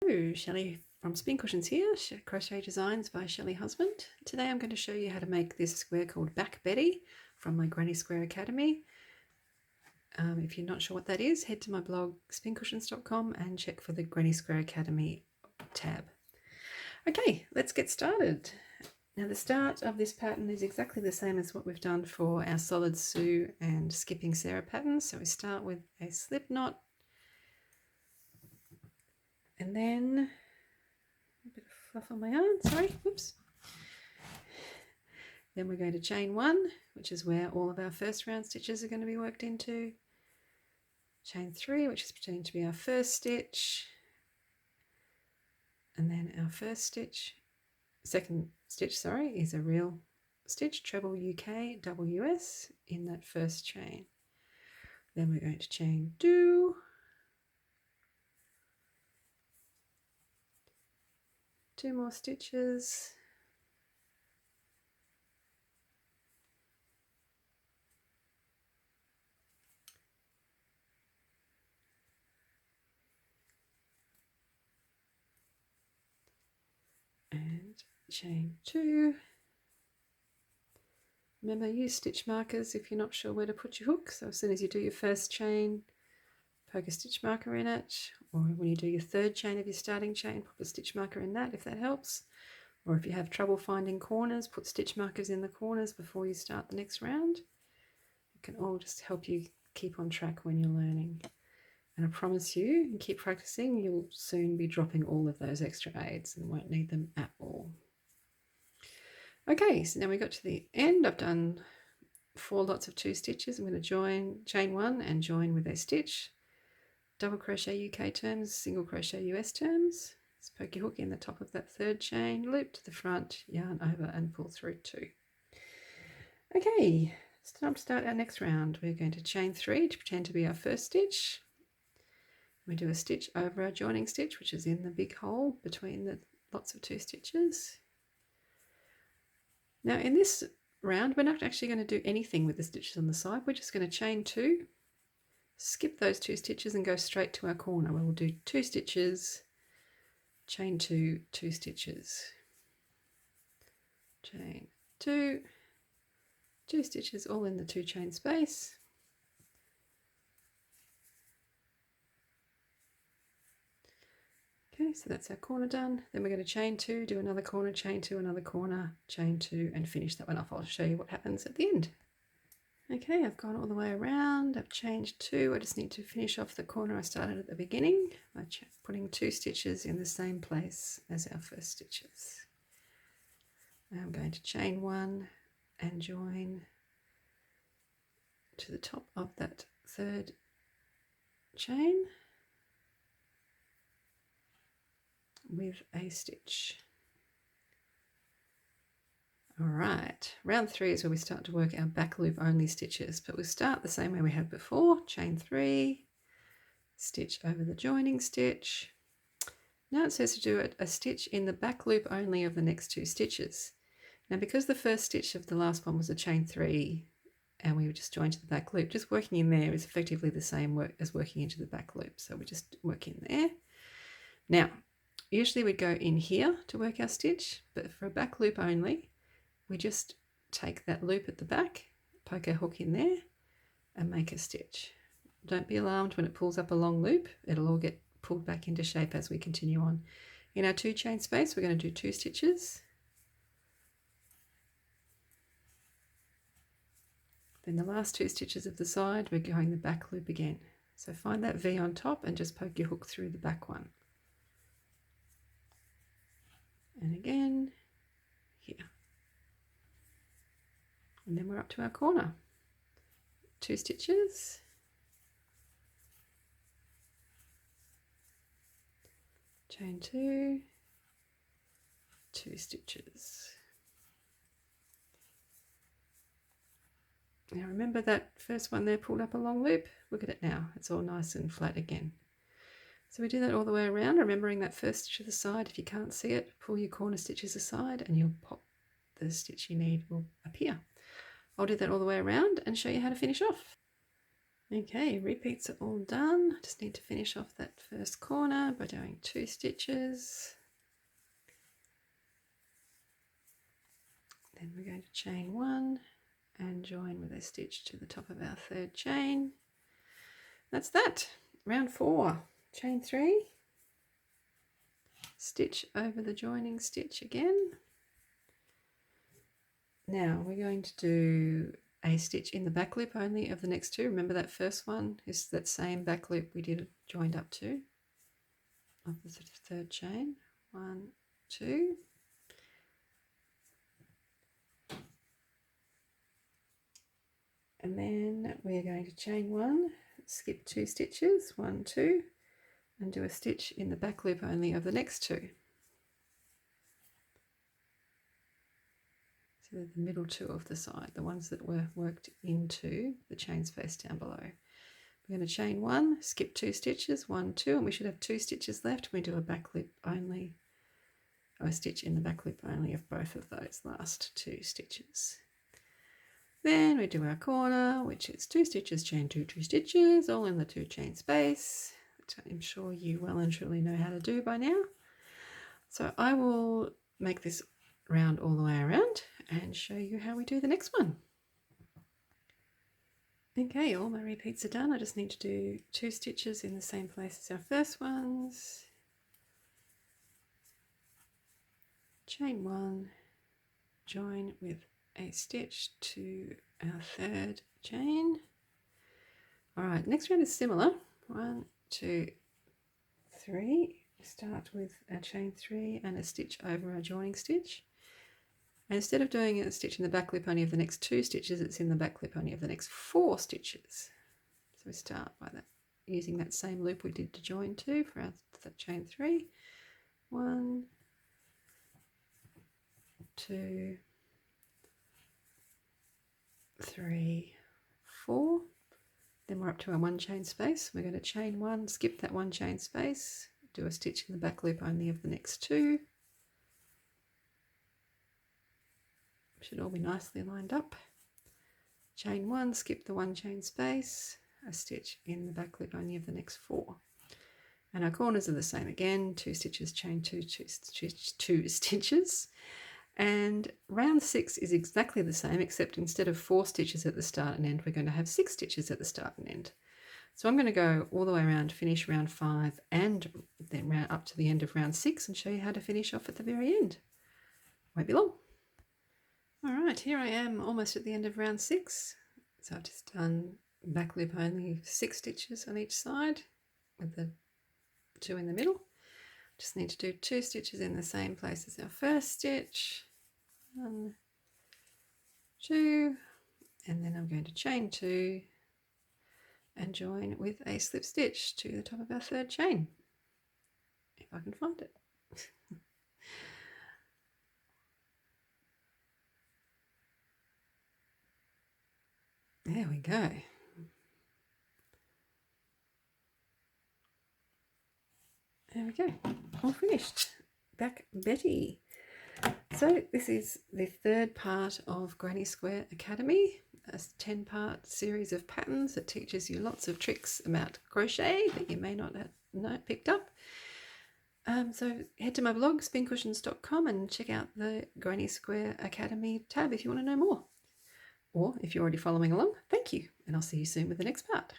Hello, Shelley from Spin Cushions here, Crochet Designs by Shelley Husband. Today I'm going to show you how to make this square called Back Betty from my Granny Square Academy. If you're not sure what that is, head to my blog spincushions.com and check for the Granny Square Academy tab. Okay, let's get started. Now the start of this pattern is exactly the same as what we've done for our Solid Sue and Skipping Sarah patterns. So we start with a slip knot, and then a bit of fluff on my yarn, sorry, whoops. Then we're going to chain one, which is where all of our first round stitches are going to be worked into. Chain three, which is pretending to be our first stitch. And then our second stitch, sorry, is a real stitch, treble UK, WS in that first chain. Then we're going to chain two. Two more stitches. And chain two. Remember, use stitch markers if you're not sure where to put your hook. So as soon as you do your first chain, poke a stitch marker in it, or when you do your third chain of your starting chain, pop a stitch marker in that if that helps. Or if you have trouble finding corners, put stitch markers in the corners before you start the next round. It can all just help you keep on track when you're learning. And I promise you, and keep practicing, you'll soon be dropping all of those extra aids and won't need them at all. Okay, so now we got to the end. I've done 4 lots of 2 stitches. I'm going to chain one and join with a stitch. Double crochet UK turns, single crochet US turns. Just poke your hook in the top of that third chain, loop to the front, yarn over and pull through 2. Okay, it's time to start our next round. We're going to chain 3 to pretend to be our first stitch. We do a stitch over our joining stitch, which is in the big hole between the lots of 2 stitches. Now in this round, we're not actually going to do anything with the stitches on the side. We're just going to chain 2, skip those 2 stitches and go straight to our corner where we'll do 2 stitches, chain 2, 2 stitches, chain 2, 2 stitches, all in the 2 chain space. Okay, so that's our corner done. Then we're going to chain 2, do another corner, chain 2, another corner, chain 2, and finish that one off. I'll show you what happens at the end. Okay, I've gone all the way around. I've chained 2. I just need to finish off the corner I started at the beginning by putting 2 stitches in the same place as our first stitches. Now I'm going to chain 1 and join to the top of that third chain with a stitch. All right, round 3 is where we start to work our back loop only stitches, but we'll start the same way we had before. Chain 3, stitch over the joining stitch. Now it says to do a stitch in the back loop only of the next 2 stitches. Now because the first stitch of the last one was a chain 3 and we were just joined to the back loop, just working in there is effectively the same work as working into the back loop. So we just work in there. Now, usually we'd go in here to work our stitch, but for a back loop only, we just take that loop at the back, poke our hook in there and make a stitch. Don't be alarmed when it pulls up a long loop. It'll all get pulled back into shape as we continue on. In our 2 chain space, we're going to do 2 stitches. Then the last 2 stitches of the side, we're going the back loop again. So find that V on top and just poke your hook through the back one. And again, here. And then we're up to our corner. 2 stitches. Chain 2, 2 stitches. Now remember that first one there pulled up a long loop? Look at it now, it's all nice and flat again. So we do that all the way around, remembering that first stitch to the side. If you can't see it, pull your corner stitches aside and you'll pop the stitch you need will appear. I'll do that all the way around and show you how to finish off. Okay, repeats are all done. Just need to finish off that first corner by doing 2 stitches. Then we're going to chain 1 and join with a stitch to the top of our 3rd chain. That's that. Round 4, chain 3, stitch over the joining stitch again. Now we're going to do a stitch in the back loop only of the next 2. Remember that first one is that same back loop we did joined up to of the 3rd chain. 1, 2. And then we're going to chain 1, skip 2 stitches, 1, 2, and do a stitch in the back loop only of the next 2. So the middle 2 of the side, the ones that were worked into the chain space down below. We're going to chain 1, skip 2 stitches, 1, 2, and we should have 2 stitches left. We do a back loop only, or a stitch in the back loop only of both of those last 2 stitches. Then we do our corner, which is 2 stitches, chain 2, 2 stitches, all in the 2 chain space, which I'm sure you well and truly know how to do by now. So I will make this round all the way around and show you how we do the next one. Okay, all my repeats are done. I just need to do 2 stitches in the same place as our first ones. Chain 1, join with a stitch to our 3rd chain. All right, next round is similar. 1, 2, 3. Start with a chain 3 and a stitch over our joining stitch. And instead of doing a stitch in the back loop only of the next 2 stitches, it's in the back loop only of the next 4 stitches. So we start by that, using that same loop we did to join to for our chain 3. 1, 2, 3, 4. Then we're up to our 1 chain space. We're going to chain 1, skip that 1 chain space, do a stitch in the back loop only of the next 2. Should all be nicely lined up. Chain 1, skip the 1 chain space, a stitch in the back loop only of the next 4. And our corners are the same again, 2 stitches, chain 2, 2 stitches. And round 6 is exactly the same, except instead of 4 stitches at the start and end, we're going to have 6 stitches at the start and end. So I'm going to go all the way around, finish round 5 and then round up to the end of round 6 and show you how to finish off at the very end. Won't be long. All right, here I am almost at the end of round 6. So I've just done back loop only 6 stitches on each side with the 2 in the middle. Just need to do 2 stitches in the same place as our first stitch. 1, 2, and then I'm going to chain 2 and join with a slip stitch to the top of our 3rd chain, if I can find it. There we go. There we go, all finished. Back Betty. So this is the 3rd part of Granny Square Academy, a 10-part series of patterns that teaches you lots of tricks about crochet that you may not have picked up. So head to my blog, spincushions.com, and check out the Granny Square Academy tab if you want to know more. Or if you're already following along, thank you, and I'll see you soon with the next part.